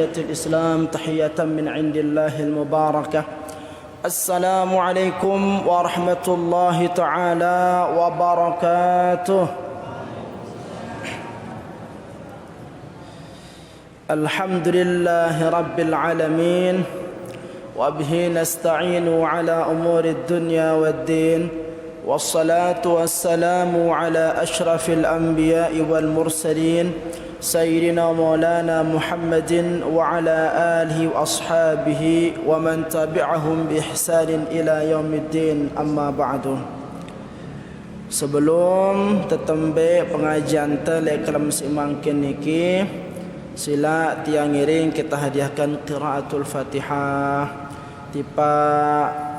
الإسلام تحية من عند الله المباركة. السلام عليكم ورحمة الله تعالى وبركاته. الحمد لله رب العالمين وبه نستعين على أمور الدنيا والدين والصلاة والسلام على أشرف الأنبياء والمرسلين سيدنا مولانا محمد وعلى آله وأصحابه ومن تبعهم بإحسان إلى يوم الدين. أما بعد. Sebelum tetembe pengajian teleklam simangkin niki, sila tiang ngiring kita hadiahkan qiraatul Fatihah tipa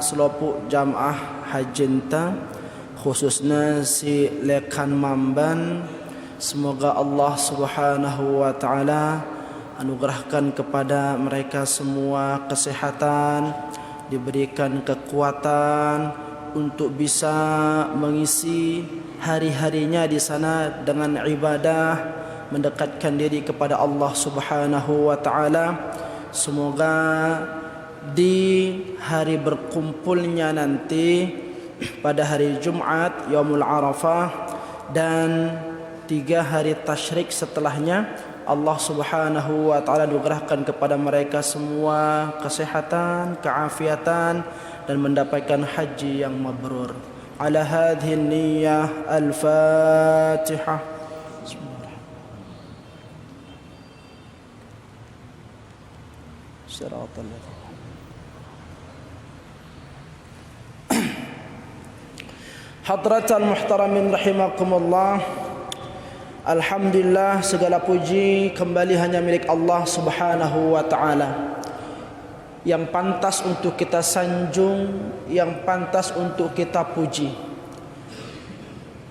selopuk jamaah hajinta khususnya si lekan mamban. Semoga Allah Subhanahu wa taala anugerahkan kepada mereka semua kesehatan, diberikan kekuatan untuk bisa mengisi hari-harinya di sana dengan ibadah, mendekatkan diri kepada Allah Subhanahu wa taala. Semoga di hari berkumpulnya nanti pada hari Jumat Yaumul Arafah dan 3 hari tasyrik setelahnya, Allah Subhanahu wa taala anugerahkan kepada mereka semua kesehatan, keafiatan dan mendapatkan haji yang mabrur. Ala hadhihi niyyah al-Fatihah. Siratal ladzina Hadratal muhtaramin rahimakumullah. Alhamdulillah, segala puji kembali hanya milik Allah Subhanahu wa taala, yang pantas untuk kita sanjung, yang pantas untuk kita puji.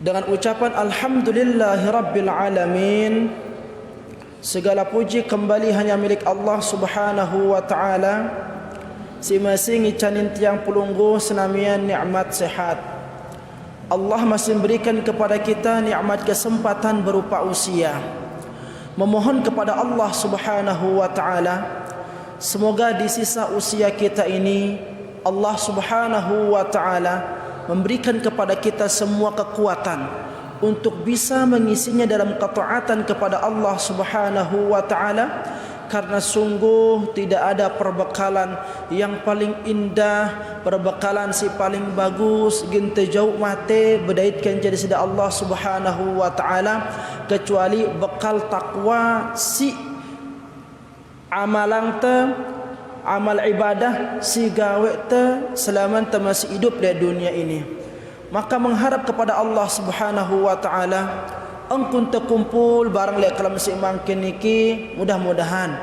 Dengan ucapan alhamdulillahirabbil alamin, segala puji kembali hanya milik Allah Subhanahu wa taala. Si-masing icanin tiang pulunggu senamian nikmat sehat. Allah masih memberikan kepada kita nikmat kesempatan berupa usia. Memohon kepada Allah Subhanahu wa taala, semoga di sisa usia kita ini Allah Subhanahu wa taala memberikan kepada kita semua kekuatan untuk bisa mengisinya dalam ketaatan kepada Allah Subhanahu wa taala. Karena sungguh tidak ada perbekalan yang paling indah, perbekalan si paling bagus gente jauh mate bedaitkan jadi sida Allah Subhanahu wa taala kecuali bekal takwa si amalang te, amal ibadah si gawe te selama te masih hidup di dunia ini. Maka mengharap kepada Allah Subhanahu wa taala, engkun terkumpul barang lek kalam si mangkin niki, mudah-mudahan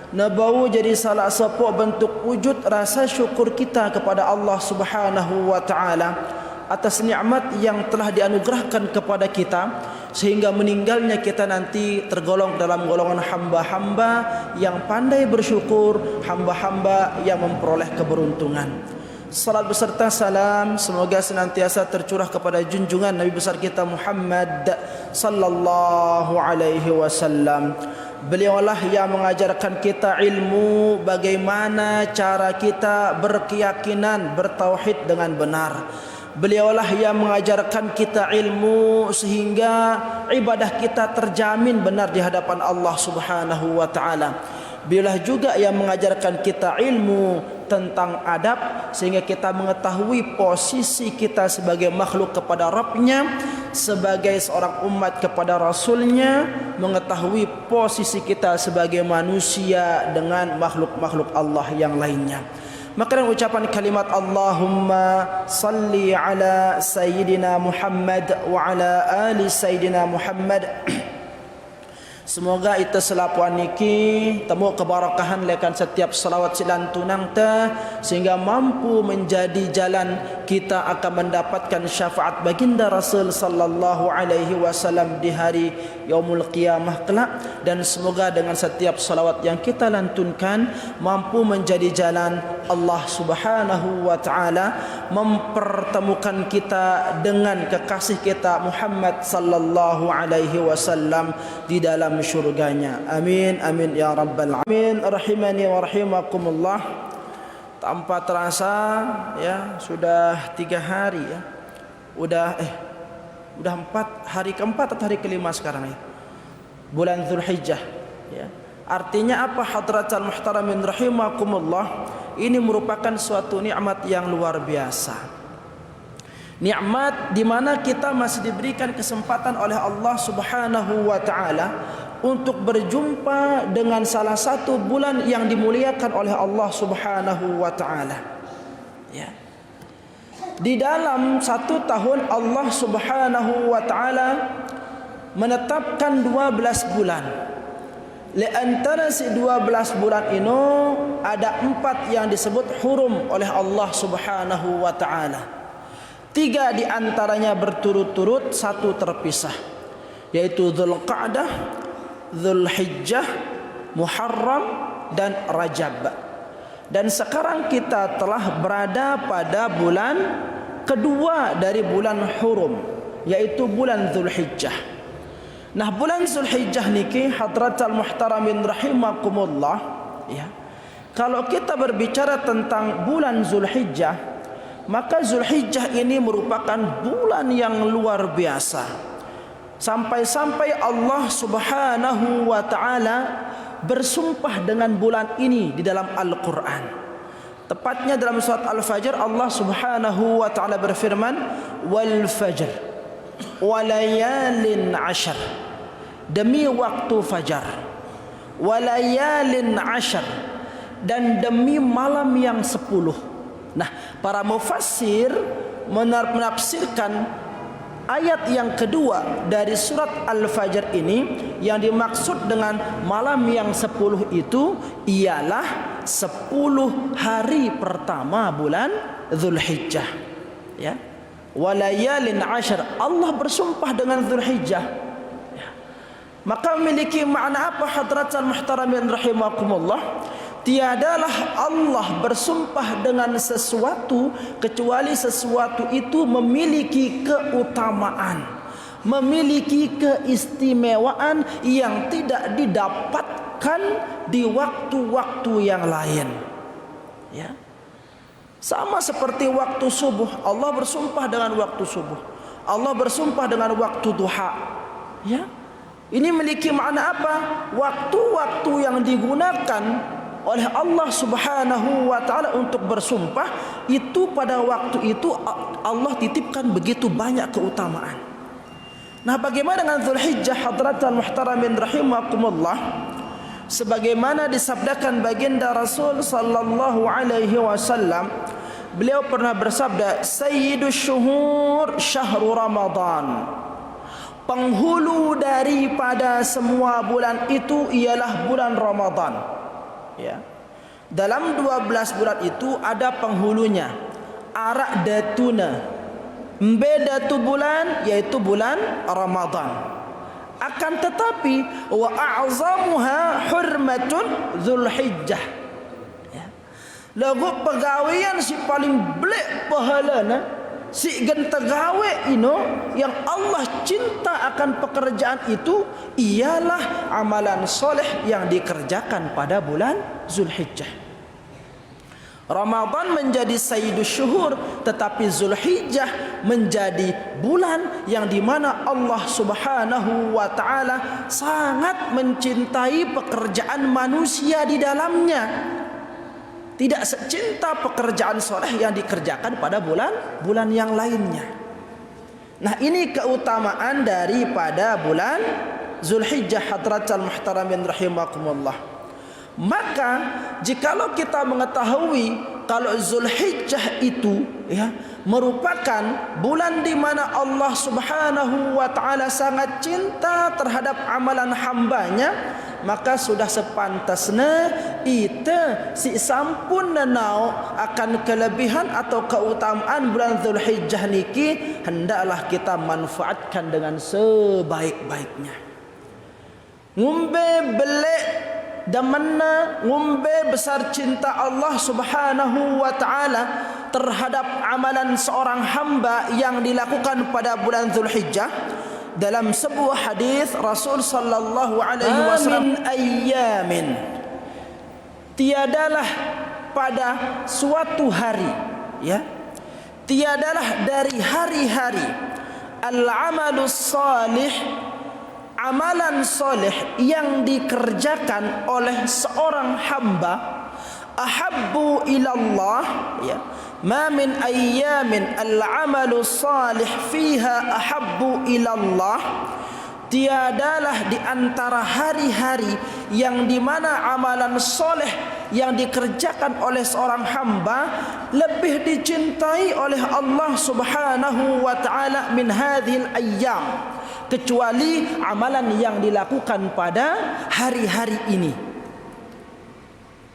nabau jadi salah satu bentuk wujud rasa syukur kita kepada Allah Subhanahu wa taala atas nikmat yang telah dianugerahkan kepada kita, sehingga meninggalnya kita nanti tergolong dalam golongan hamba-hamba yang pandai bersyukur, hamba-hamba yang memperoleh keberuntungan. Salat beserta salam semoga senantiasa tercurah kepada junjungan Nabi besar kita Muhammad sallallahu alaihi wasallam. Beliaulah yang mengajarkan kita ilmu, bagaimana cara kita berkeyakinan, bertauhid dengan benar. Beliaulah yang mengajarkan kita ilmu sehingga ibadah kita terjamin benar di hadapan Allah Subhanahu wa taala. Beliaulah juga yang mengajarkan kita ilmu tentang adab sehingga kita mengetahui posisi kita sebagai makhluk kepada Rabbnya, sebagai seorang umat kepada Rasulnya, mengetahui posisi kita sebagai manusia dengan makhluk-makhluk Allah yang lainnya. Maka dengan ucapan kalimat Allahumma salli ala Sayyidina Muhammad wa ala ali Sayyidina Muhammad, semoga itu selapuan niki temu keberkahan lekan setiap salawat silantunang ta, sehingga mampu menjadi jalan kita akan mendapatkan syafaat baginda Rasul sallallahu alaihi wasallam di hari yaumul qiyamah kelak. Dan semoga dengan setiap salawat yang kita lantunkan mampu menjadi jalan Allah Subhanahu wa taala mempertemukan kita dengan kekasih kita Muhammad sallallahu alaihi wasallam di dalam dalam syurganya. Amin amin ya rabbal alamin. Rahimani wa rahimakumullah. Tanpa terasa ya sudah 3 hari ya. Udah 4 hari keempat atau hari kelima sekarang ya. Bulan Zulhijjah ya. Artinya apa hadratal muhtaramin rahimakumullah? Ini merupakan suatu nikmat yang luar biasa. Nikmat di mana kita masih diberikan kesempatan oleh Allah Subhanahu wa taala untuk berjumpa dengan salah satu bulan yang dimuliakan oleh Allah Subhanahu wa taala. Ya. Di dalam 1 tahun Allah Subhanahu wa taala menetapkan 12 bulan. Di antara si 12 bulan ini ada 4 yang disebut hurum oleh Allah Subhanahu wa taala. 3 di antaranya berturut-turut, 1 terpisah, yaitu Dzulqa'dah, Dzulhijjah, Muharram dan Rajab. Dan sekarang kita telah berada pada bulan kedua dari bulan hurum, yaitu bulan Dzulhijjah. Nah, bulan Dzulhijjah niki hadratal muhtaramin rahimakumullah ya. Kalau kita berbicara tentang bulan Dzulhijjah, maka Zulhijjah ini merupakan bulan yang luar biasa. Sampai-sampai Allah Subhanahu wa taala bersumpah dengan bulan ini di dalam Al-Qur'an. Tepatnya dalam surat Al-Fajr Allah Subhanahu wa taala berfirman, "Wal fajr wa layalin 'ashr." Demi waktu fajar. Wa layalin 'ashr, dan demi malam yang 10. Nah, para mufassir menafsirkan ayat yang kedua dari surat Al-Fajr ini, yang dimaksud dengan malam yang 10 itu ialah 10 hari pertama bulan Dzulhijjah. Ya. Walayalin 'ashr, Allah bersumpah dengan Dzulhijjah. Ya. Maka memiliki makna apa hadratal muhtaramin rahimakumullah? Tiadalah Allah bersumpah dengan sesuatu kecuali sesuatu itu memiliki keutamaan, memiliki keistimewaan yang tidak didapatkan di waktu-waktu yang lain. Ya. Sama seperti waktu subuh, Allah bersumpah dengan waktu subuh. Allah bersumpah dengan waktu duha. Ya. Ini memiliki makna apa? Waktu-waktu yang digunakan oleh Allah Subhanahu wa taala untuk bersumpah, itu pada waktu itu Allah titipkan begitu banyak keutamaan. Nah, bagaimana dengan Dzulhijjah hadratal muhtaramin rahimakumullah? Sebagaimana disabdakan baginda Rasul sallallahu alaihi wasallam, beliau pernah bersabda, "Sayyidus syuhur syahrul Ramadan." Penghulu daripada semua bulan itu ialah bulan Ramadan. Ya. Dalam 12 bulan itu ada penghulunya, arak datuna, mbedatu bulan, yaitu bulan Ramadan. Akan tetapi wa a'zamuha hurmatun Dzulhijjah. Ya. Lagu pegawaian si paling belek pahalana, si gentagawe ino yang Allah cinta akan pekerjaan itu ialah amalan soleh yang dikerjakan pada bulan Zulhijjah. Ramadan menjadi sayyidus syuhur, tetapi Zulhijjah menjadi bulan yang dimana Allah Subhanahu wa ta'ala sangat mencintai pekerjaan manusia di dalamnya. Tidak secinta pekerjaan soleh yang dikerjakan pada bulan yang lainnya. Nah, ini keutamaan daripada bulan Zulhijjah hadratal muhtaramin rahimakumullah. Maka jikalau kita mengetahui kalau Zulhijjah itu ya merupakan bulan di mana Allah Subhanahu wa taala sangat cinta terhadap amalan hambanya, maka sudah sepantasnya kita si sampun nanau akan kelebihan atau keutamaan bulan Zulhijjah niki, hendaklah kita manfaatkan dengan sebaik-baiknya. Ngumbe belek damana, ngumbe besar cinta Allah Subhanahu wa taala terhadap amalan seorang hamba yang dilakukan pada bulan Zulhijjah, dalam sebuah hadis Rasul sallallahu alaihi wasallam, ayyamin, tiadalah pada suatu hari, ya, tiadalah dari hari-hari, al-amalus salih, amalan soleh yang dikerjakan oleh seorang hamba, ahabbu ilallah, ya, ma min ayyamin al-amalu salih fiha ahabbu ilallah, tiadalah di antara hari-hari yang dimana amalan soleh yang dikerjakan oleh seorang hamba lebih dicintai oleh Allah subhanahu wa ta'ala min hadhil ayyam, kecuali amalan yang dilakukan pada hari-hari ini,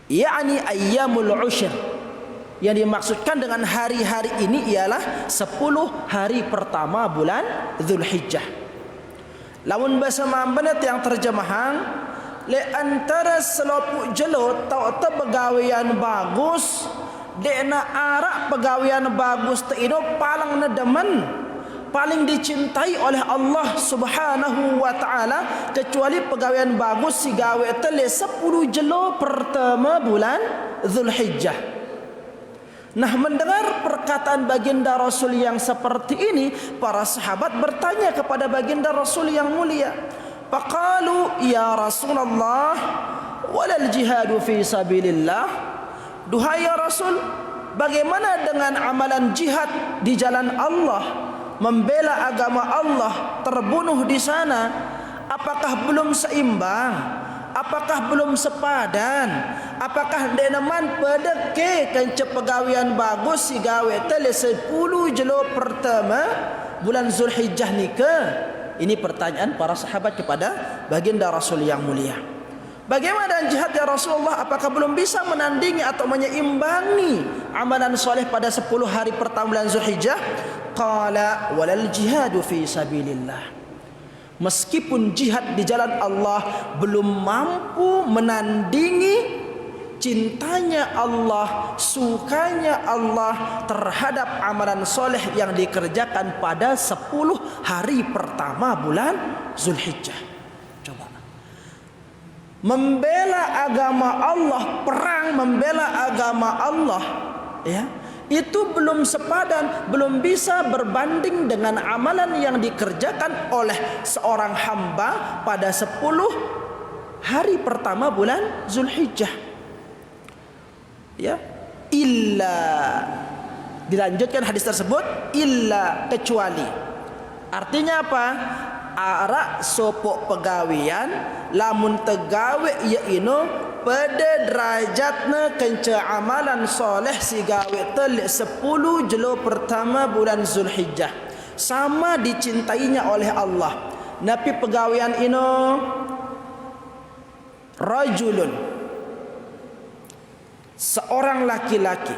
yakni ayyamul ushr. Yang dimaksudkan dengan hari-hari ini ialah 10 hari pertama bulan Zulhijjah. Lamun bahasa Mambanat yang terjemahan, le antara selopuk jelo tau te pegawaian bagus, dekna arak pegawaian bagus te ino paling nedemen, paling dicintai oleh Allah subhanahu wa ta'ala, kecuali pegawaian bagus si gawe te le 10 jelo pertama bulan Zulhijjah. Nah, mendengar perkataan baginda Rasul yang seperti ini, para sahabat bertanya kepada baginda Rasul yang mulia. Faqalu ya Rasulullah, walal jihadu fi sabilillah. Duhai ya Rasul, bagaimana dengan amalan jihad di jalan Allah, membela agama Allah, terbunuh di sana? Apakah belum seimbang? Apakah belum sepadan? Apakah deneman pedeke kence pegawaian bagus si gawe tele 10 jelo pertama bulan Zulhijjah nika? Ini pertanyaan para sahabat kepada baginda Rasul yang mulia. Bagaimana jihad ya Rasulullah? Apakah belum bisa menandingi atau menyeimbangi amalan soleh pada 10 hari pertama bulan Zulhijjah? Qala walal jihadu fi sabilillah. Meskipun jihad di jalan Allah belum mampu menandingi cintanya Allah, sukanya Allah terhadap amalan soleh yang dikerjakan pada 10 hari pertama bulan Zulhijjah. Coba membela agama Allah, perang membela agama Allah, ya, itu belum sepadan, belum bisa berbanding dengan amalan yang dikerjakan oleh seorang hamba pada 10 hari pertama bulan Zulhijjah. Ya, illa, dilanjutkan hadis tersebut, illa, kecuali. Artinya apa? Arak sopok pegawian lamun tegawe ya ino pada derajatna kenca amalan soleh si gawe telik 10 jelo pertama bulan Zulhijjah, sama dicintainya oleh Allah. Nabi pegawian ino rajulun, seorang laki-laki,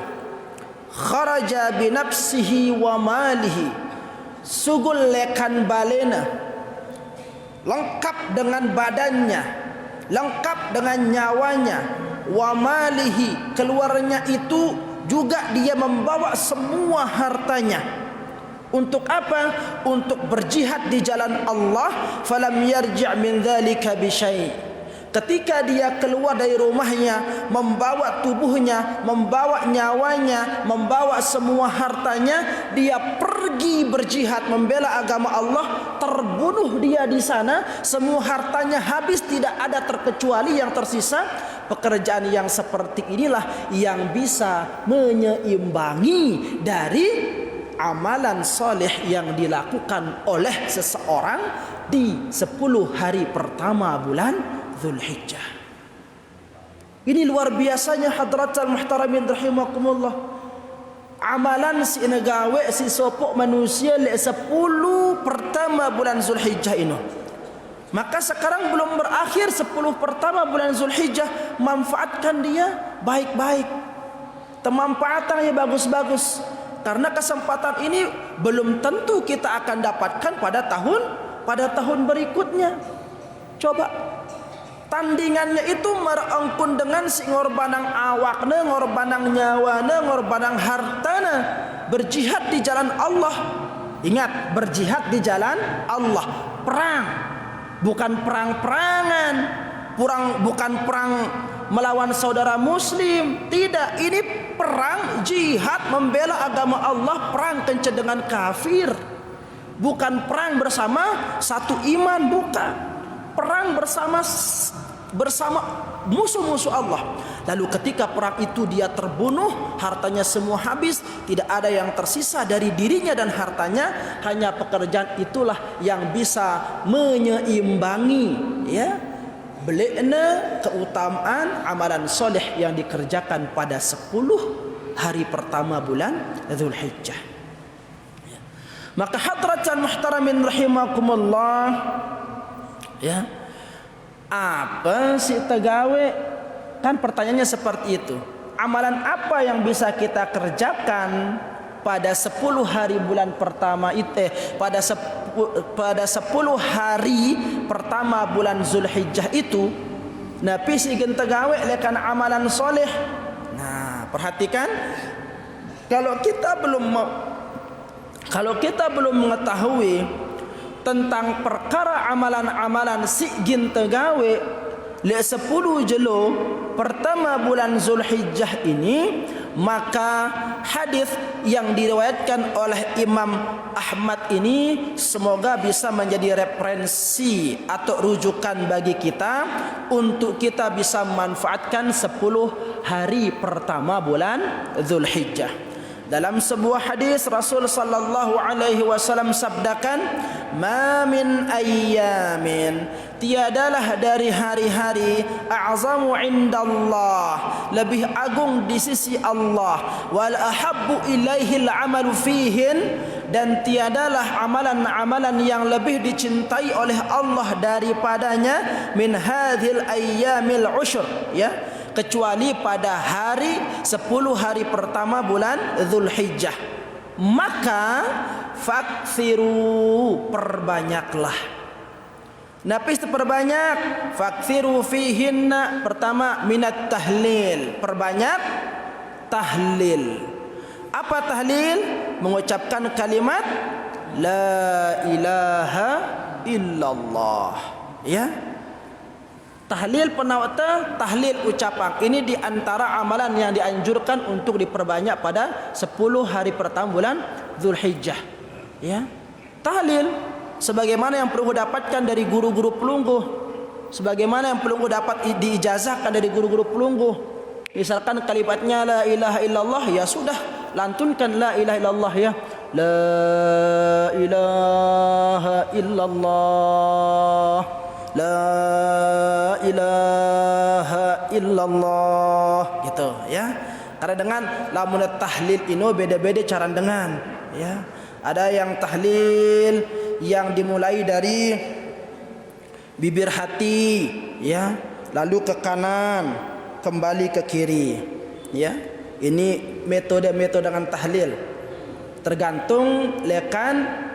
kharaja binafsihi wa malihi, sugul lekan balena, lengkap dengan badannya, lengkap dengan nyawanya, wa malihi, keluarnya itu juga dia membawa semua hartanya. Untuk apa? Untuk berjihad di jalan Allah. Falam yarji' min dzalika bi syai'. Ketika dia keluar dari rumahnya, membawa tubuhnya, membawa nyawanya, membawa semua hartanya, dia pergi berjihad membela agama Allah, terbunuh dia di sana, semua hartanya habis, tidak ada terkecuali yang tersisa. Pekerjaan yang seperti inilah yang bisa menyeimbangi dari amalan soleh yang dilakukan oleh seseorang di 10 hari pertama bulan Zulhijjah. Ini luar biasanya hadratal muhtaramin rahimakumullah. Amalan si negawe si sopok manusia le 10 pertama bulan Zulhijjah ini. Maka sekarang belum berakhir 10 pertama bulan Zulhijjah, manfaatkan dia baik-baik. Pemanfaatannya bagus-bagus. Karena kesempatan ini belum tentu kita akan dapatkan pada tahun berikutnya. Coba tandingannya itu merengkun dengan si ngorbanang awakna, ngorbanang nyawana, ngorbanang hartana, berjihad di jalan Allah. Ingat, berjihad di jalan Allah. perang, bukan perang-perangan, bukan perang melawan saudara muslim. Tidak, ini perang jihad membela agama Allah, perang kencang dengan kafir. Bukan perang bersama satu iman, bukan. Perang bersama musuh-musuh Allah. Lalu ketika perang itu dia terbunuh, hartanya semua habis, tidak ada yang tersisa dari dirinya dan hartanya. Hanya pekerjaan itulah yang bisa menyeimbangi, ya, belikna keutamaan amalan soleh yang dikerjakan pada 10 hari pertama bulan Dzulhijjah. Ya. Maka hadratan muhtaramin rahimakumullah, ya, apa sih tegawe? Kan pertanyaannya seperti itu. Amalan apa yang bisa kita kerjakan pada 10 hari bulan pertama itu, pada 10 hari pertama bulan Zulhijjah itu? Nah, pisi gentegawe lekan amalan soleh. Nah, perhatikan, kalau kita belum mengetahui tentang perkara amalan-amalan si gentegawe le 10 jelo pertama bulan Zulhijjah ini, maka hadis yang diriwayatkan oleh Imam Ahmad ini semoga bisa menjadi referensi atau rujukan bagi kita untuk kita bisa memanfaatkan 10 hari pertama bulan Zulhijjah. Dalam sebuah hadis Rasul sallallahu alaihi wasallam sabdakan, "Ma min ayyamin, tiadalah dari hari-hari, a'zamu indallah, lebih agung di sisi Allah, wal ahabbu ilaihi al-amalu fihin, dan tiadalah amalan-amalan yang lebih dicintai oleh Allah daripadanya, min hadhil ayyamil ushr, ya, kecuali pada hari 10 hari pertama bulan Dzulhijjah. Maka fakthiru, perbanyaklah. Napis perbanyak, fakthiru fihinna, pertama minat tahlil, perbanyak tahlil. Apa tahlil? Mengucapkan kalimat la ilaha illallah, ya. Tahlil penawata, tahlil ucapan. Ini di antara amalan yang dianjurkan untuk diperbanyak pada 10 hari pertama bulan Dzulhijjah. Ya. Tahlil sebagaimana yang pelunggu dapatkan dari guru-guru pelunggu, sebagaimana yang pelunggu dapat diijazahkan dari guru-guru pelunggu. Misalkan kalimatnya la ilaha illallah, ya sudah, lantunkan la ilaha illallah, ya. La ilaha illallah. La ilaha illallah, gitu, ya. Karena dengan lamun tahlil ini beda-beda cara dengan, ya. Ada yang tahlil yang dimulai dari bibir hati, ya, lalu ke kanan, kembali ke kiri, ya. Ini metode-metode dengan tahlil. Tergantung lekan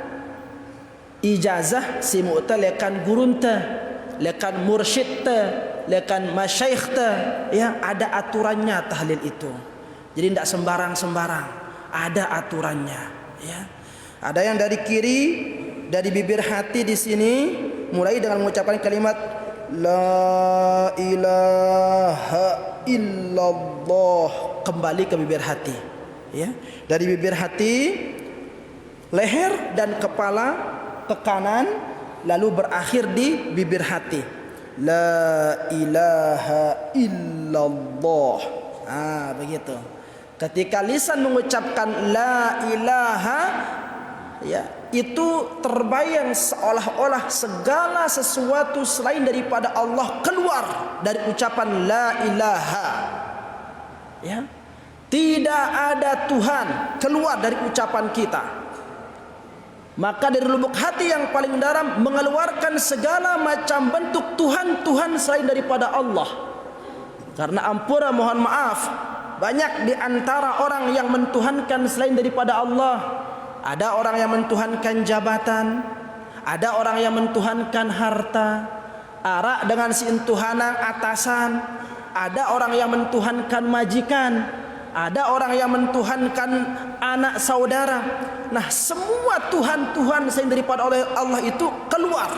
ijazah si mu'ta, lekan gurunta, lekan mursyidta, lekan masyaikhta, ya, ada aturannya tahlil itu. Jadi tidak sembarang-sembarang, ada aturannya, ya. Ada yang dari kiri, dari bibir hati di sini, mulai dengan mengucapkan kalimat la ilaha illallah, kembali ke bibir hati, ya. Dari bibir hati, leher dan kepala ke kanan, lalu berakhir di bibir hati. La ilaha illallah. Begitu. Ketika lisan mengucapkan la ilaha, ya, itu terbayang seolah-olah segala sesuatu selain daripada Allah keluar dari ucapan la ilaha. Ya. Tidak ada Tuhan keluar dari ucapan kita. Maka dari lubuk hati yang paling dalam mengeluarkan segala macam bentuk Tuhan-Tuhan selain daripada Allah. Karena ampura, mohon maaf, banyak di antara orang yang mentuhankan selain daripada Allah. Ada orang yang mentuhankan jabatan, ada orang yang mentuhankan harta, arak dengan si entuhanang atasan, ada orang yang mentuhankan majikan, ada orang yang mentuhankan anak saudara. Nah, semua Tuhan-Tuhan selain daripada oleh Allah itu keluar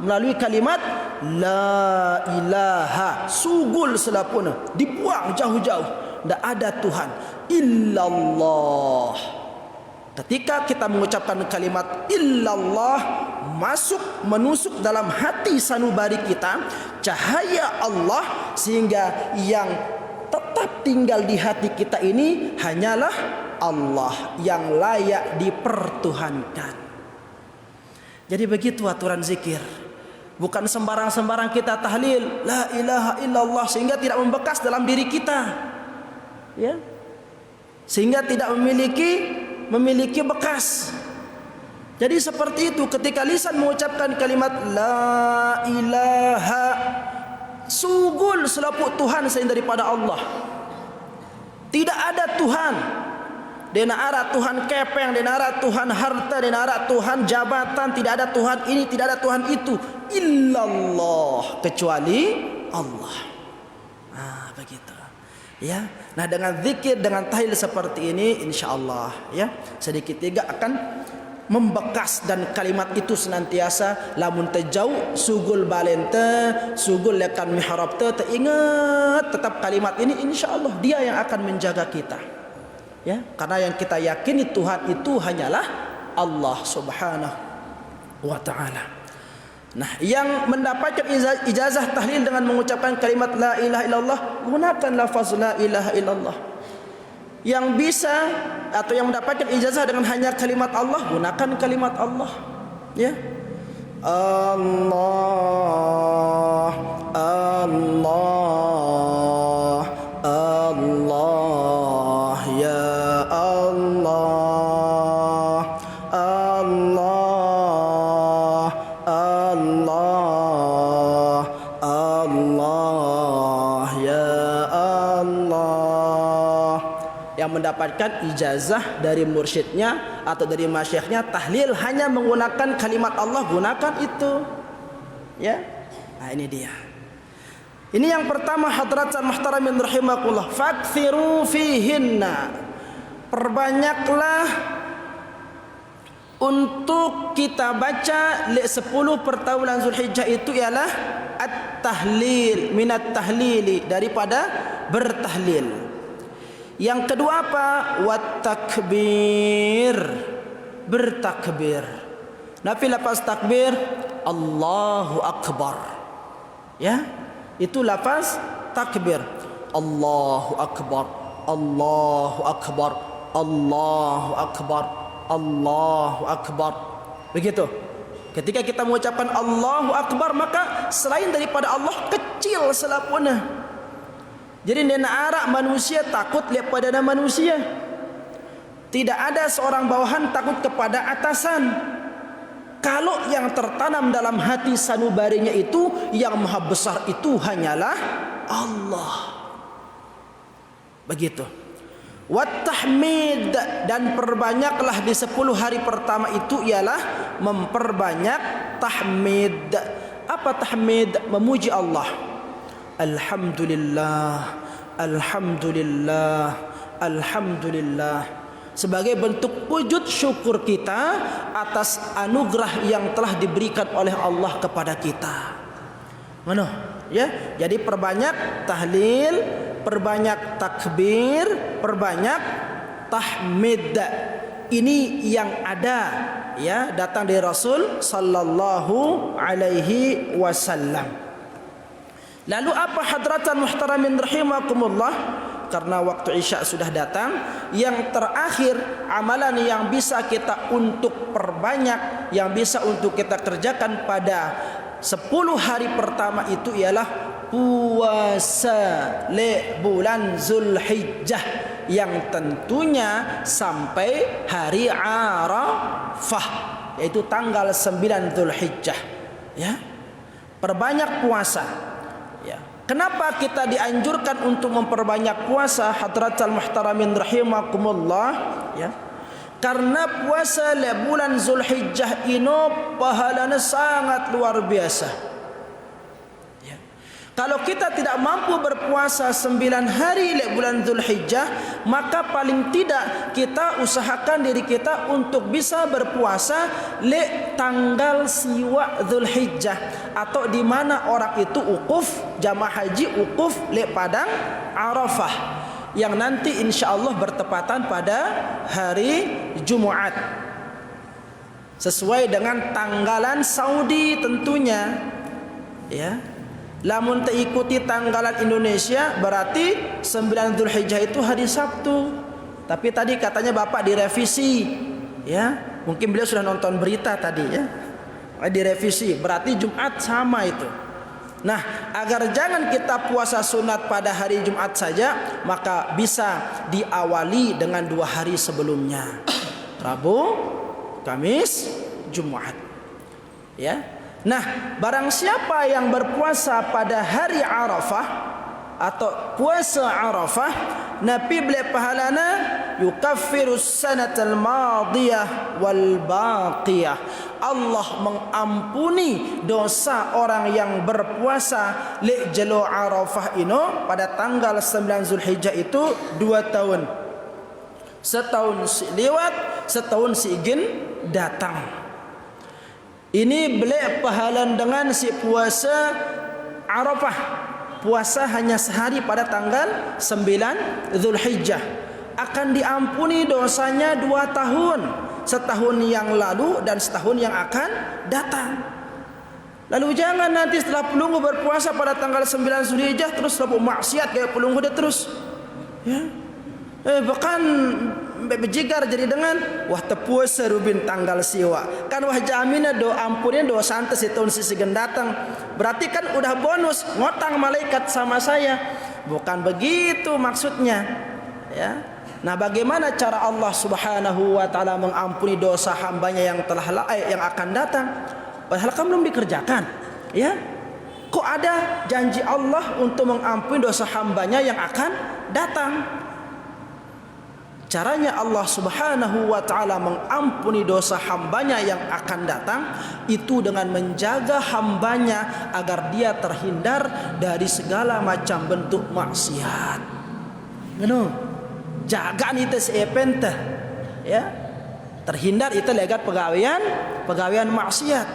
melalui kalimat la ilaha, sugul selapuna, dibuang jauh-jauh. Tidak ada Tuhan illallah. Ketika kita mengucapkan kalimat illallah, menusuk dalam hati sanubari kita cahaya Allah, sehingga yang tetap tinggal di hati kita ini hanyalah Allah yang layak dipertuhankan. Jadi begitu aturan zikir. Bukan sembarang-sembarang kita tahlil la ilaha illallah sehingga tidak membekas dalam diri kita, ya, sehingga tidak memiliki bekas. Jadi seperti itu, ketika lisan mengucapkan kalimat la ilaha, sugul selaput Tuhan selain daripada Allah. Tidak ada Tuhan. Dena arah Tuhan kepeng, dena arah Tuhan harta, dena arah Tuhan jabatan, tidak ada Tuhan ini, tidak ada Tuhan itu, illallah, kecuali Allah. Nah, begitu. Ya. Nah, dengan zikir, dengan tahlil seperti ini, insyaallah ya, sedikit juga akan membekas, dan kalimat itu senantiasa lamun terjauh sugul balente, sugul lekan mihrab teringat tetap kalimat ini, insyaallah dia yang akan menjaga kita. Ya, karena yang kita yakini Tuhan itu hanyalah Allah Subhanahu wa taala. Nah, yang mendapatkan ijazah tahlil dengan mengucapkan kalimat la ilaha illallah, gunakan lafaz la ilaha illallah. Yang bisa atau yang mendapatkan ijazah dengan hanya kalimat Allah, gunakan kalimat Allah. Ya. Allah, Allah, Allah, ya Allah, Allah, Allah, Allah, ya Allah. Yang mendapatkan ijazah dari mursyidnya atau dari masyayikhnya tahlil hanya menggunakan kalimat Allah, gunakan itu. Ya. Nah, ini dia. Ini yang pertama, hadratan muhtaramin rahimakumullah, fakthiru fihinna. Perbanyaklah untuk kita baca 10 per bulan Zulhijjah itu ialah at-tahlil, minat tahlili, daripada bertahlil. Yang kedua apa? Wat takbir, bertakbir. Nabi lepas takbir Allahu Akbar. Ya, itu lafaz takbir. Allahu Akbar, Allahu Akbar, Allahu Akbar, Allahu Akbar. Begitu. Ketika kita mengucapkan Allahu Akbar, maka selain daripada Allah kecil selapuna. Jadi nena arak manusia takut lihat pada manusia. Tidak ada seorang bawahan takut kepada atasan. Kalau yang tertanam dalam hati sanubarinya itu, yang maha besar itu hanyalah Allah. Begitu. Wat tahmid, dan perbanyaklah di 10 hari pertama itu ialah memperbanyak tahmid. Apa tahmid? Memuji Allah. Alhamdulillah, Alhamdulillah, Alhamdulillah, sebagai bentuk wujud syukur kita atas anugerah yang telah diberikan oleh Allah kepada kita. Mana? Ya, jadi perbanyak tahlil, perbanyak takbir, perbanyak tahmid. Ini yang ada, ya, datang dari Rasul sallallahu alaihi wasallam. Lalu apa hadratan muhtaramin rahimakumullah? Karena waktu Isya sudah datang, yang terakhir amalan yang bisa kita untuk perbanyak, yang bisa untuk kita kerjakan pada 10 hari pertama itu ialah puasa bulan Zulhijjah, yang tentunya sampai hari Arafah, yaitu tanggal 9 Zulhijjah. Ya, perbanyak puasa. Ya. Kenapa kita dianjurkan untuk memperbanyak puasa, hadratal muhtaramin rahimakumullah? Ya. Karena puasa bulan Zulhijjah ini pahalanya sangat luar biasa. Ya. Kalau kita tidak mampu berpuasa 9 hari di bulan Zulhijjah, maka paling tidak kita usahakan diri kita untuk bisa berpuasa di tanggal siwa Zulhijjah, atau di mana orang itu ukuf, jamaah haji ukuf di padang Arafah, yang nanti insyaallah bertepatan pada hari Jumat, sesuai dengan tanggalan Saudi tentunya, ya. Lamun terikuti tanggalan Indonesia berarti 9 Zulhijjah itu hari Sabtu. Tapi tadi katanya Bapak direvisi, ya. Mungkin beliau sudah nonton berita tadi, ya. Direvisi, berarti Jumat sama itu. Nah, agar jangan kita puasa sunat pada hari Jumat saja, maka bisa diawali dengan 2 hari sebelumnya, Rabu, Kamis, Jumat, ya. Nah, barang siapa yang berpuasa pada hari Arafah atau puasa Arafah, Nabi beli pahalana yukaffirus sanatal madiyah wal baqiyah. Allah mengampuni dosa orang yang berpuasa li jelo Arafah ino pada tanggal 9 Zulhijjah itu 2 tahun. Setahun si lewat, setahun si igin datang. Ini beli pahalan dengan si puasa Arafah. Puasa hanya sehari pada tanggal 9 Zulhijjah. Akan diampuni dosanya 2 tahun. Setahun yang lalu dan setahun yang akan datang. Lalu jangan nanti setelah pelunggu berpuasa pada tanggal 9 Zulhijjah terus lalu maksiat kayak pelunggu dia terus, ya. Bahkan bejigar jadi dengan wah tepuasa rubin tanggal siwa kan wah jamina do ampunin do santai si tahun sisi datang, berarti kan udah bonus ngotang malaikat sama saya. Bukan begitu maksudnya, ya. Nah, bagaimana cara Allah Subhanahu wa taala mengampuni dosa hambanya yang telah yang akan datang padahal kan belum dikerjakan, ya. Kok ada janji Allah untuk mengampuni dosa hambanya yang akan datang? Caranya Allah Subhanahu wa taala mengampuni dosa hambanya yang akan datang itu dengan menjaga hambanya agar dia terhindar dari segala macam bentuk maksiat. Ngono. Jagaan itu seepente, ya. Terhindar itu legat pegawaian maksiat.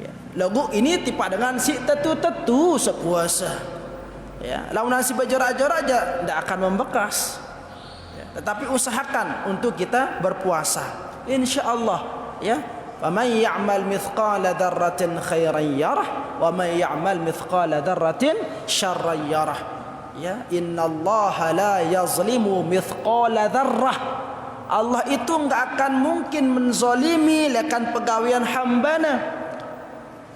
Ya. Lagu ini tipa dengan si tetu sepuasa. Ya, lamun nasi berjarak-jarak aja tidak akan membekas. Tetapi usahakan untuk kita berpuasa, insyaallah, ya. Wa may ya'mal mithqala dzarratin khairan yarah wa may ya'mal mithqala dzarratin syarran yarah, ya. Innallaha la yazlimu mithqala dzarrah. Allah itu enggak akan mungkin menzalimi lekan pegawaian hambana.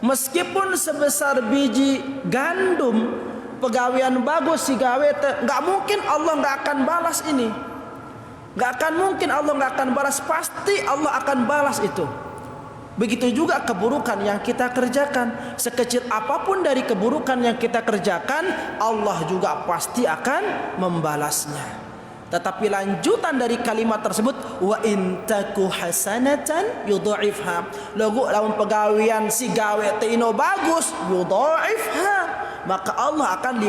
Meskipun sebesar biji gandum pegawaian bagus si gawe enggak mungkin Allah enggak akan balas ini. Gak akan mungkin Allah gak akan balas, pasti Allah akan balas itu. Begitu juga keburukan yang kita kerjakan, sekecil apapun dari keburukan yang kita kerjakan, Allah juga pasti akan membalasnya. Tetapi lanjutan dari kalimat tersebut, wa in taku hasanatan yudha'ifha. Lagu lawan pegawaian si gawe teino bagus, yudha'ifha, maka Allah akan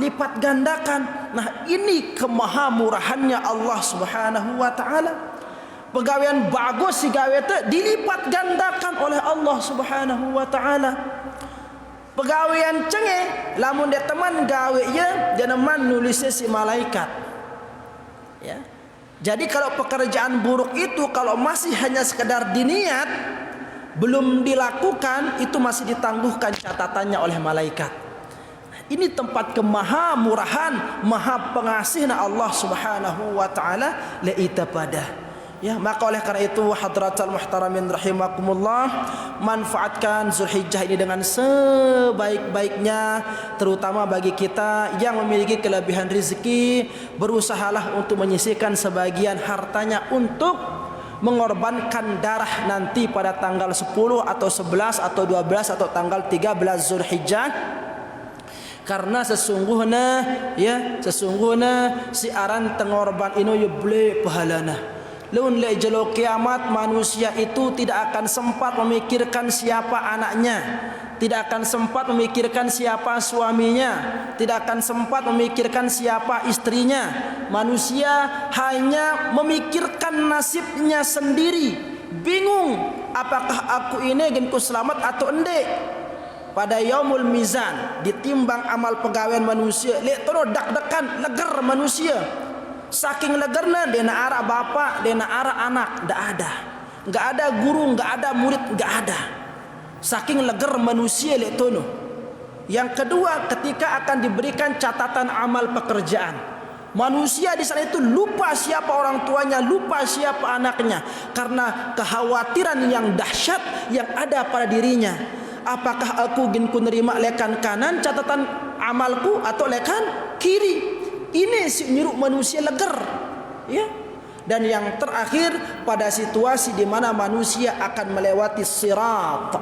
lipat gandakan. Nah, ini kemahamurahannya Allah Subhanahu wa taala. Pegawaian bagus si gawe teh dilipat gandakan oleh Allah Subhanahu wa taala. Pegawaian cengeng lamun dia teman gawe ya jeneman nulisnya si malaikat. Ya. Jadi kalau pekerjaan buruk itu kalau masih hanya sekedar diniat belum dilakukan itu masih ditangguhkan catatannya oleh malaikat. Ini tempat kemahamurahan, maha pengasihna Allah Subhanahu wa taala laita pada. Ya, maka oleh karena itu hadratal muhtaramin rahimakumullah, manfaatkan Zulhijjah ini dengan sebaik-baiknya, terutama bagi kita yang memiliki kelebihan rezeki, berusahalah untuk menyisihkan sebagian hartanya untuk mengorbankan darah nanti pada tanggal 10 atau 11 atau 12 atau tanggal 13 Zulhijjah. Karena sesungguhnya si aran tengorban ino yuble pahalana. Leun le jelo kiamat manusia itu tidak akan sempat memikirkan siapa anaknya, tidak akan sempat memikirkan siapa suaminya, tidak akan sempat memikirkan siapa istrinya. Manusia hanya memikirkan nasibnya sendiri. Bingung apakah aku ini genku selamat atau ende. Pada yaumul mizan ditimbang amal pegawaian manusia, lek tono dak-dakan leger manusia. Saking legerna dena arah bapak, dena arah anak, nggak ada guru, nggak ada murid, nggak ada. Saking leger manusia lek tono. Yang kedua, ketika akan diberikan catatan amal pekerjaan, manusia di sana itu lupa siapa orang tuanya, lupa siapa anaknya, karena kekhawatiran yang dahsyat yang ada pada dirinya. Apakah aku ingin ku nerima lekan kanan catatan amalku atau lekan kiri? Ini si nyuruh manusia leger, ya. Dan yang terakhir, pada situasi di mana manusia akan melewati sirat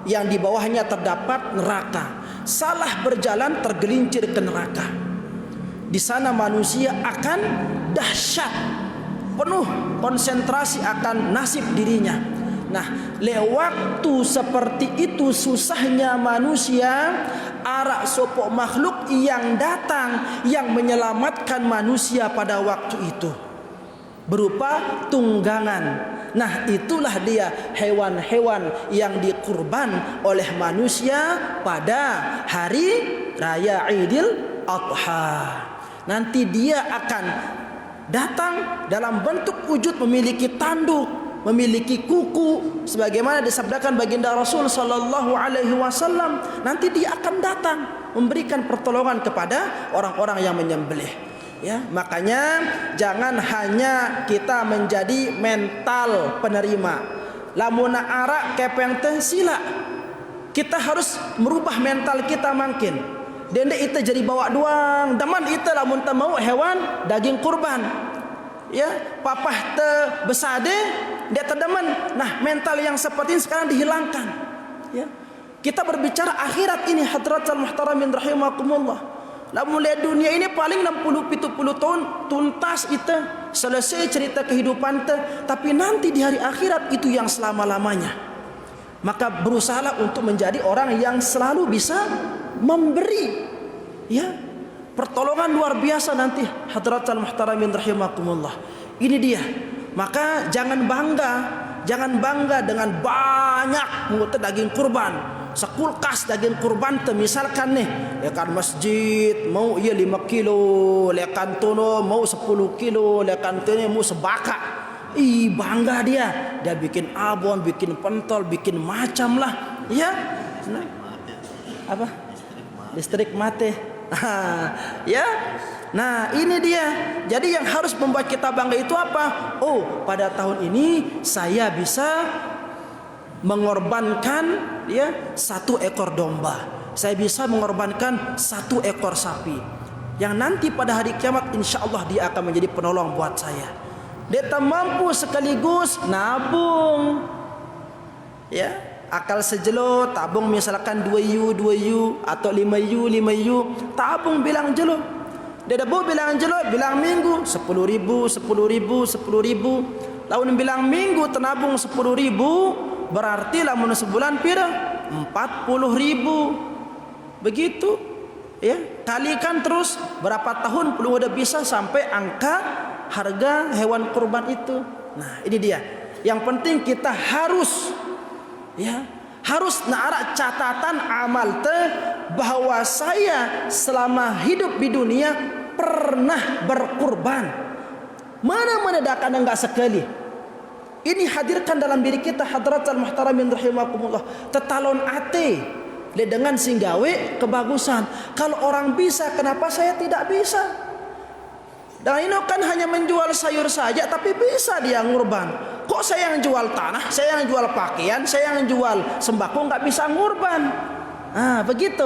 yang di bawahnya terdapat neraka. Salah berjalan tergelincir ke neraka. Di sana manusia akan dahsyat, penuh konsentrasi akan nasib dirinya. Nah, waktu seperti itu susahnya manusia, arak sopok makhluk yang datang yang menyelamatkan manusia pada waktu itu berupa tunggangan. Nah, itulah dia hewan-hewan yang dikurban oleh manusia pada hari raya Idul Adha. Nanti dia akan datang dalam bentuk wujud memiliki tanduk, memiliki kuku, sebagaimana disabdakan baginda Rasul sallallahu alaihi wasallam. Nanti dia akan datang memberikan pertolongan kepada orang-orang yang menyembelih. Ya, makanya jangan hanya kita menjadi mental penerima. Lamun arak kepeng teh sila. Kita harus merubah mental kita makin. Dende itu jadi bawa doang. Daman itu lamun teu mau hewan daging kurban. Ya, papah te besade dia terdemen. Nah, mental yang seperti ini sekarang dihilangkan. Ya. Kita berbicara akhirat ini hadratul muhtaramin rahimakumullah. Lamun lihat dunia ini paling 60-70 tahun tuntas itu selesai cerita kehidupan te, tapi nanti di hari akhirat itu yang selama-lamanya. Maka berusahalah untuk menjadi orang yang selalu bisa memberi, ya, pertolongan luar biasa nanti hadratul muhtaramin rahimakumullah. Ini dia. Maka jangan bangga dengan banyak mulut daging kurban. Sekulkas daging kurban te misalkan nih, lekan masjid mau ia 5 kilo, lekan tono mau 10 kilo, lekan tono mau sebaka. Bangga dia bikin abon, bikin pentol, bikin macam lah, ya. Nah, apa? Listrik mati. Ya. Nah, ini dia. Jadi yang harus membuat kita bangga itu apa? Oh, pada tahun ini saya bisa mengorbankan, ya, 1 ekor domba. Saya bisa mengorbankan 1 ekor sapi. Yang nanti pada hari kiamat insya Allah dia akan menjadi penolong buat saya. Dia tak mampu sekaligus nabung, ya, akal sejelo tabung misalkan 2 U atau 5 U, tabung bilang jelo. Dia dah bilang jelo, bilang minggu 10.000. Lalu bilang minggu tenabung 10.000, berarti lamun sebulan pira 40.000. Begitu, ya, kalikan terus berapa tahun belum udah bisa sampai angka harga hewan kurban itu. Nah, ini dia. Yang penting kita harus, ya, harus narak catatan amal teh bahwa saya selama hidup di dunia pernah berkurban. Mana-mana dah kadang enggak sekali. Ini hadirkan dalam diri kita hadratul muhtaramin rahimakumullah. Tetalon ate le dengan singgawe kebagusan. Kalau orang bisa, kenapa saya tidak bisa? Dan ini kan hanya menjual sayur saja, tapi bisa dia ngurban. Kok saya yang jual tanah, saya yang jual pakaian, saya yang jual sembako nggak bisa ngurban? Begitu.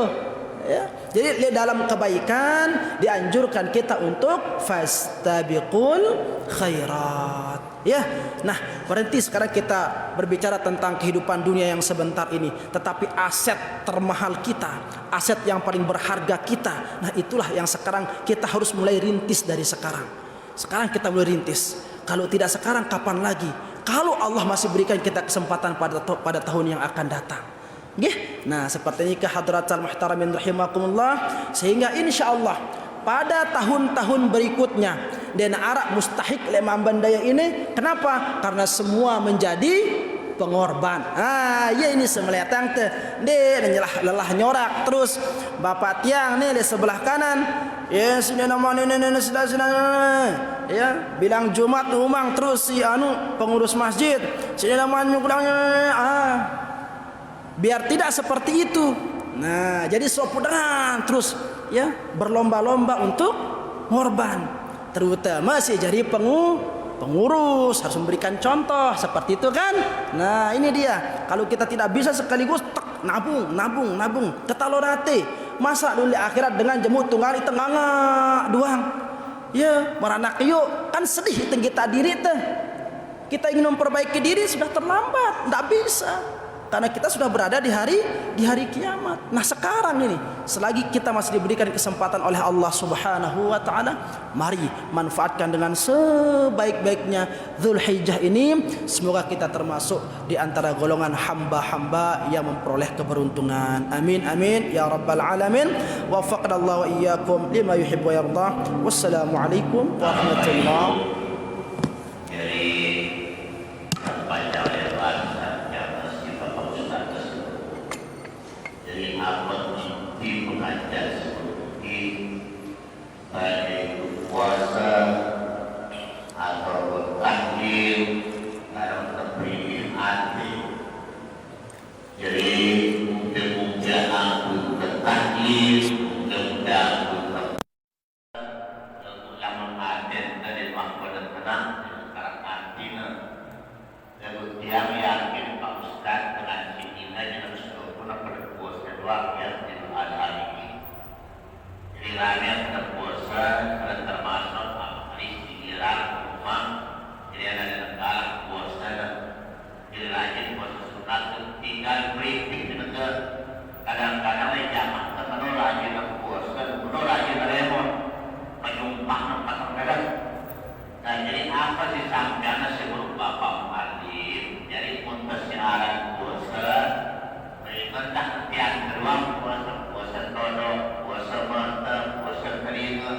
Ya. Jadi dalam kebaikan dianjurkan kita untuk fastabiqul khairat. Ya. Nah, berhenti sekarang kita berbicara tentang kehidupan dunia yang sebentar ini, tetapi aset termahal kita, aset yang paling berharga kita. Nah, itulah yang sekarang kita harus mulai rintis dari sekarang. Sekarang kita mulai rintis. Kalau tidak sekarang kapan lagi? Kalau Allah masih berikan kita kesempatan pada tahun yang akan datang. Nggih. Nah, seperti ini ke hadratal muhtaramin rahimakumullah, sehingga insyaallah pada tahun-tahun berikutnya dan arak mustahik lemam bandaya ini. Kenapa? Karena semua menjadi pengorban. Ya ini semeletang teh. Dia lelah nyorak terus bapak tiang nih di sebelah kanan. Ya sini nama ini ya bilang Jumat umang terus si pengurus masjid. Sini namanya kurangnya biar tidak seperti itu. Nah, jadi sopudan terus ya berlomba-lomba untuk korban, terutama si jadi pengurus harus memberikan contoh seperti itu kan. Nah, ini dia. Kalau kita tidak bisa sekaligus nabung ketalorate. Masa dulu akhirat dengan jemu tunggal itu nganga doang. Ya, meranak yuk. Kan sedih itu kita diri teh. Kita ingin memperbaiki diri sudah terlambat, tidak bisa. Karena kita sudah berada di hari kiamat. Nah, sekarang ini selagi kita masih diberikan kesempatan oleh Allah Subhanahu wa taala, mari manfaatkan dengan sebaik-baiknya Dzulhijjah ini. Semoga kita termasuk di antara golongan hamba-hamba yang memperoleh keberuntungan. Amin amin ya rabbal alamin. Waffaqna Allah wa iyyakum lima yuhibbu wa yarda. Wassalamualaikum warahmatullahi. Di mengajar seperti baik puasa atau tahlil dalam terpilih hati. Jadi mudah-mudahan aku tahlil, mudah-mudahan aku ulama aden dari mahkamah tenang sekarang artinya lalu tiang yakin Pak Ustaz dengan sininya jangan sudah pernah berpuasa dua ya. Kiranya pada puasa pada termasuk hari dikira rumah jadi ada negara puasa dan jadi rajin puasa sunat tinggal briefing dengan kadang-kadang jamak terus rajin puasa terus rajin lemon menyumpah tempat terkadang. Nah, jadi apa sih sampean sebelum Bapak Muhalim jadi untuk siaran puasa mentah tiang beruang puasa todo puasa mata puasa telinga.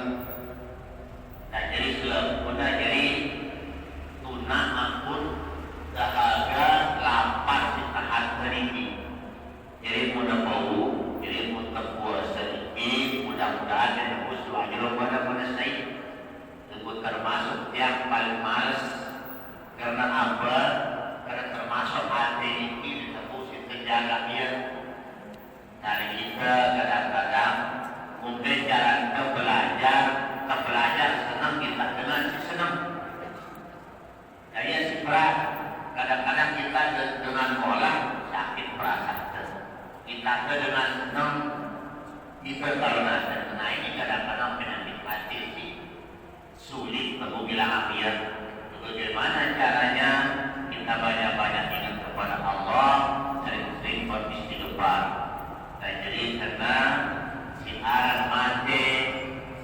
Nah, jadi selampuna jadi tuna ampun dahaga lapar di tahan teriki. Jadi mudah bau, jadi mudah puasa ini mudah-mudahan dan tembus lagi pada saya. Tunggu termasuk yang paling malas karena apa? Karena termasuk hati ini ditembus terjaga dia. Dari kita kadang-kadang mungkin jalan ke belajar senang kita dengan si senang. Jadi si berat kadang-kadang kita dengan olah sakit perasaan. Kita dengan senang kita kalau nasihat. Nah, ini kadang-kadang penyakit hati sih sulit aku bilang apian. Bagaimana caranya kita banyak-banyak ingat kepada Allah sering-sering beristighfar. Dan jadi karena siaran mati,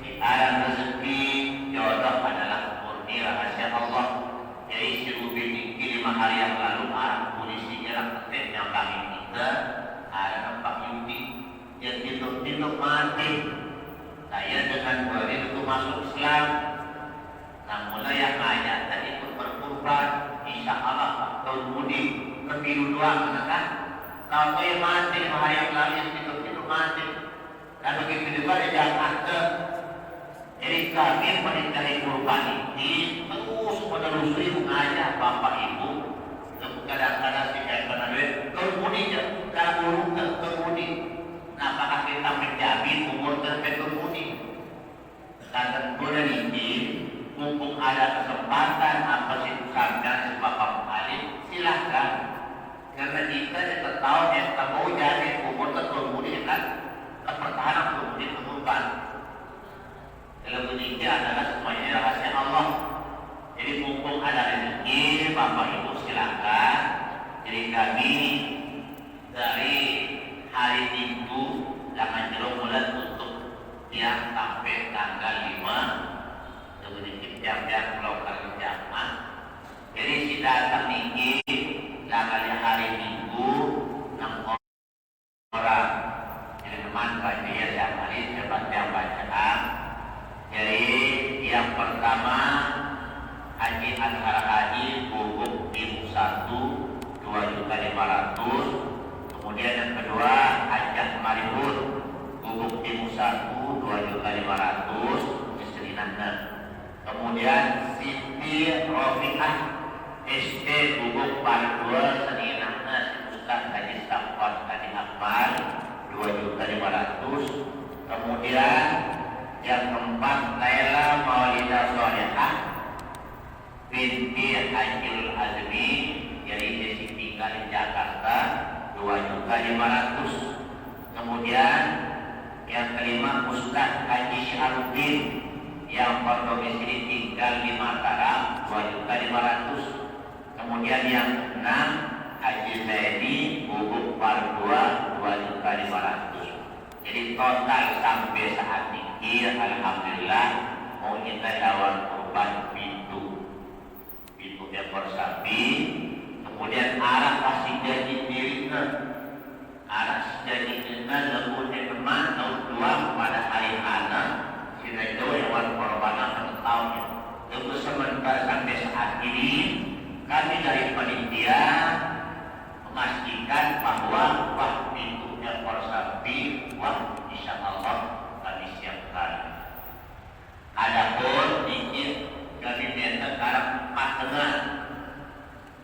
siaran rezeki, jodoh adalah murni rahasia Allah. Jadi si Ubi Tinggi 5 hari yang lalu polisi yang ketik yang kami kita ada nampak Yudi yang tidur mati. Saya dengan beri itu masuk Islam. Namun yang ayat tadi ikut berkorban, insya Allah tahun mudik kebiru doang kan? Kalau yang mati 5 hari yang lalu yang tidur mati. Dan begitu juga ada jangan ke. Jadi kami menikmati korban ini terus menelusuri mengajak bapak ibu. Kadang-kadang si kayak pernah duit kemudi je, kalau kemudi. Nah, apakah kita menjamin umur kemudi? Dan kemudian ini mumpung ada kesempatan apa sih usahakan si bapak Muhalim, silahkan. Karena kita tidak tahu yang tahu jadi umur kemudi kan pertahanan kemudi kemudian. Kalau begini adalah semuanya rahasia Allah. Jadi mumpung ada rezeki, bapak ibu silakan. Jadi kami dari hari Minggu jangan jeruk bulan untuk yang sampai tanggal 5 kemudian jam-jam pulau kali jamaah istri Nana. Kemudian Siti Rofiqah SD Gubuk Pardua Seninana si Ustaz Haji Safwan Haji Akmal 2.500.000. Kemudian yang keempat Laila Maulidah Solehah binti Hajul Azmi, jadi desi tinggal di Jakarta 2.500.000. Kemudian yang kelima Ustaz Haji Syahrudin yang berdomisili tinggal di Mataram 2.500.000. Kemudian yang keenam Haji Zaidi Bubuk Pardua 2.500.000. Jadi total sampai saat ini alhamdulillah mau kita lawan kurban pintu ekor sapi. Kemudian arah pasti jadi dirinya, arah jadi dirinya lembut teman tahun 2 pada hari ana sehingga itu hewan korban tahunnya. Untuk sementara sampai saat ini kami dari panitia memastikan bahwa pintu ekor sapi insya Allah kami siapkan. Adapun izin kami minta sekarang 4 tengah.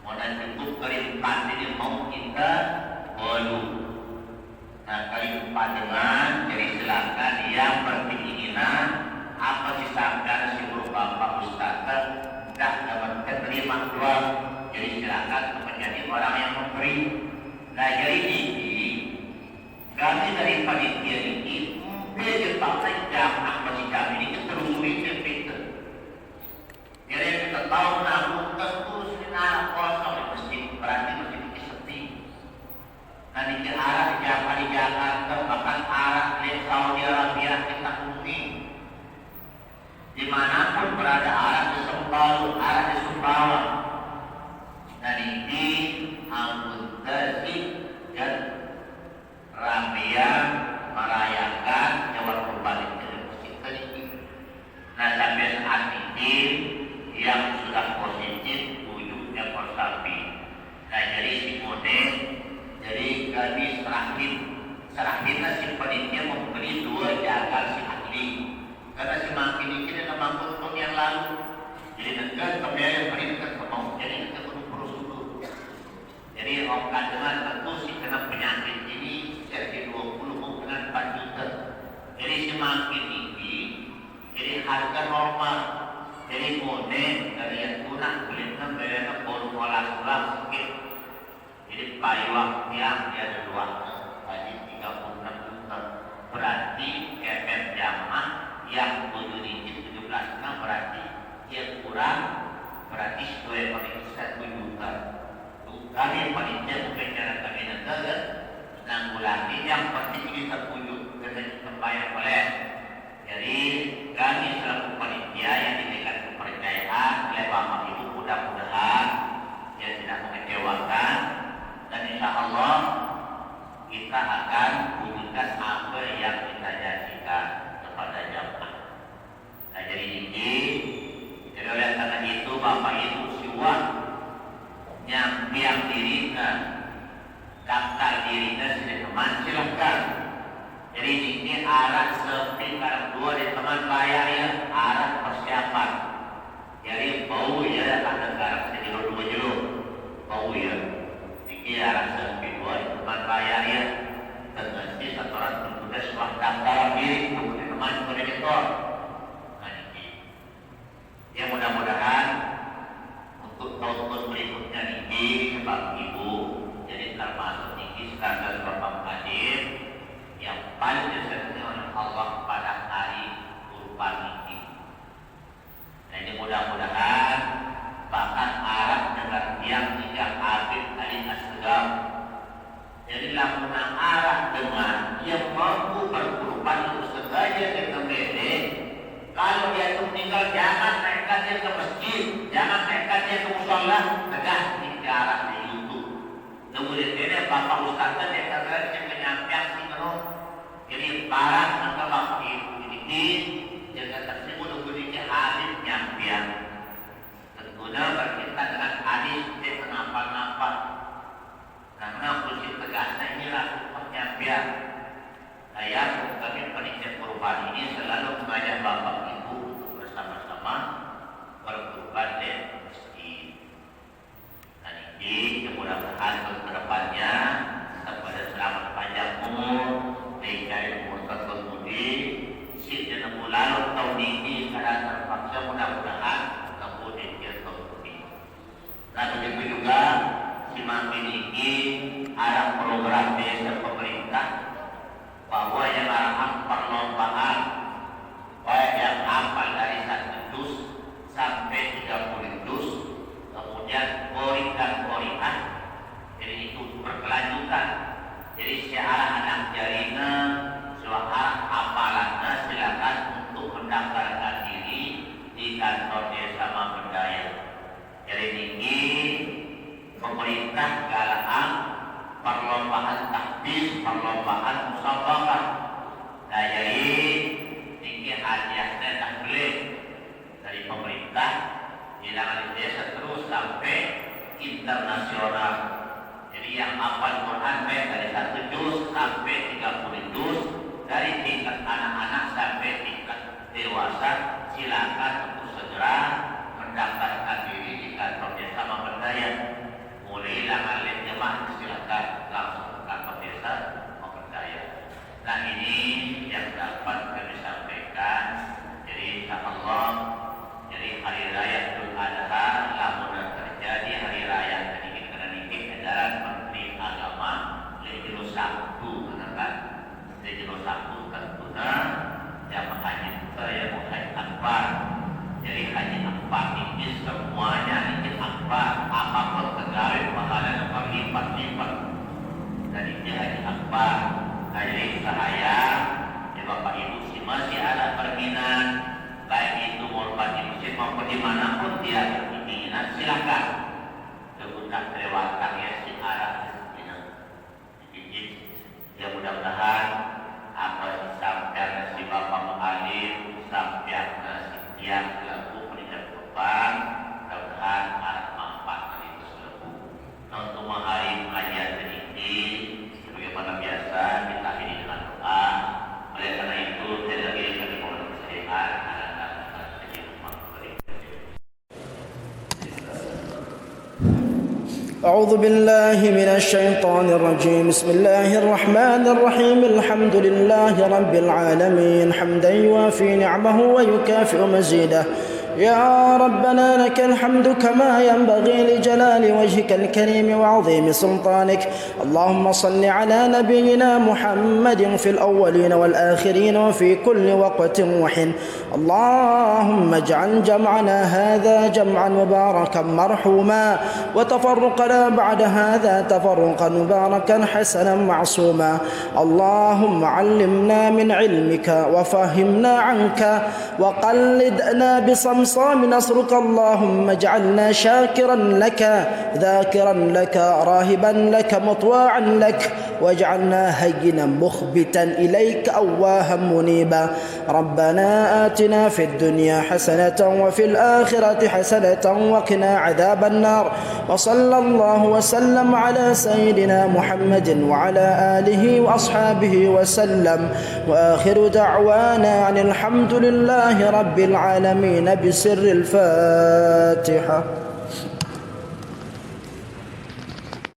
Modal cukup kali 4 ini mau kita belum. Nah kali 4 tengah, jadi silakan yang berkeinginan apa sisakan si berupa Pak Ustaz tidak dapat terima jual. Jadi silakan menjadi orang yang memberi. Nah jadi ini kami dari panitia ini mungkin dipakai jamaah masih kami ini ketelusuri pinter. Jadi kita tahu namun terus anak kosong di masjid, berarti masjid ini sepi. Nanti ke arah di Jakarta, bahkan arah di Saudi Arabia kita huni. Dimanapun berada arah di Sembalu, arah di Sumbawa. Dan ini amputasi dan Rabian merayakan hewan kurban itu di masjid ini. Nah sampai saat ini yang sudah positif 7 ekor sapi. Nah jadi si Mode, jadi kami serahin si panitia memberi 2 jagal si ahli. Karena si makin ini kita mampu tahun yang lalu. Jadi dekat kebiayaan pendidikan kemau, jadi kita perlu dulu. Jadi orang dengan tentu si kena penyakit ini jadi 20 dengan 4 juta. Jadi semakin tinggi, jadi harga normal. Jadi Mode dari yang tunang kulitnya bayarnya baru olah sedikit. Jadi payung yang dia ada 2 tadi 36 juta. Berarti KPM jamaah yang 7 digit 17 berarti dia kurang, berarti sesuai panitia 1 juta. Kami panitia bukan cara kami negara menanggulangi yang penting kita pujuk dengan membayar oleh. Jadi kami selaku panitia yang diberikan kepercayaan oleh Bapak Ibu mudah-mudahan yang tidak mengecewakan, dan insya Allah kita akan wujudkan apa yang kita janjikan kepada jamaah. Nah jadi ini, jadi oleh karena itu Bapak Ibu siwa yang dirinya daftar dirinya sudah teman silahkan. Jadi ini arah sepi karena 2 di teman bayar ya, arah persiapan. Jadi bau ya ada negara sejero 2 jero bau ya. Ini arah sepi 2 di teman bayar ya. Dengan si setoran petugas sudah daftar diri untuk teman koordinator. Nah ini. Ya mudah-mudahan untuk tahun berikutnya ini Bapak Ibu jadi termasuk tinggi standar Bapak Hadir yang paling disenangi oleh Allah pada hari kurban ini. Dan ini mudah-mudahan bahkan arah dengan yang tidak habis dari asgam. Jadi lakukan arah dengan yang mampu berkurban untuk sengaja dengan bede. Kalau dia itu meninggal jangan naikkan dia ke masjid, jangan naikkan dia ke musola, tegak di arah di YouTube. Kemudian ini Bapak Ustaznya dia kata dia menyampaikan si terus. Jadi barang atau Bapak Ibu ini jaga tersebut memiliki hadis nyampian. Tentunya berkaitan dengan hadis dia kenapa-napa. Karena prinsip tegasnya inilah penyampian. Saya kami panitia kurban ini selalu pemerintah galaan perlombaan takbir, perlombaan musabaqah. Nah, jadi tinggi hadiahnya tak boleh dari pemerintah, hilangan desa terus sampai internasional. Jadi yang hafal Quran baik dari 1 juz sampai 30 juz, dari tingkat anak-anak sampai tingkat dewasa, silakan untuk segera mendaftarkan diri di kantor desa Memperdaya. Mulai hilangan jemaah silakan langsung ke kantor desa Memperdaya. Nah, ini yang dapat kami sampaikan. Jadi insyaallah, jadi hari raya Idul Adha lamun terjadi hari raya tadi kita niki edaran Menteri Agama Lejero Sabtu kan. Lejero Sabtu tentunya jamaah haji kita yang mau haji akbar. Jadi haji akbar ini semuanya ini akbar, apapun pegawai pahalanya berlipat-lipat. Dan ini haji akbar. Nah, jadi saya, ya Bapak Ibu, si masih ada permintaan, baik itu mau di musim maupun dimanapun dia berkeinginan, silakan kebutuhan kelewatan ya si arah ini. Ya mudah-mudahan apa sampai si Bapak Mu'alim, sampai si tiang selaku pendidikan beban, mudah-mudahan arah manfaat dari itu selaku. Nah, untuk menghari pengajian ini, sebagaimana biasa kita akhiri dengan doa. Oleh karena itu, saya lagi kami mohon kesediaan anak-anak di rumah. أعوذ بالله من الشيطان الرجيم بسم الله الرحمن الرحيم الحمد لله رب العالمين حمدا يوافي نعمه ويكافئ مزيده يا ربنا لك الحمد كما ينبغي لجلال وجهك الكريم وعظيم سلطانك اللهم صل على نبينا محمد في الأولين والآخرين وفي كل وقت وحين اللهم اجعل جمعنا هذا جمعا مباركا مرحوما وتفرقنا بعد هذا تفرقا مباركا حسنا معصوما اللهم علمنا من علمك وفهمنا عنك وقلدنا بصمصام نصرك اللهم اجعلنا شاكرا لك ذاكرا لك راهبا لك مطواعا لك واجعلنا هينا مخبتا إليك أواها منيبا ربنا آتنا في الدنيا حسنة وفي الآخرة حسنة وقنا عذاب النار وصلى الله وسلم على سيدنا محمد وعلى آله وأصحابه وسلم وآخر دعوانا عن الحمد لله رب العالمين بسر الفاتحة.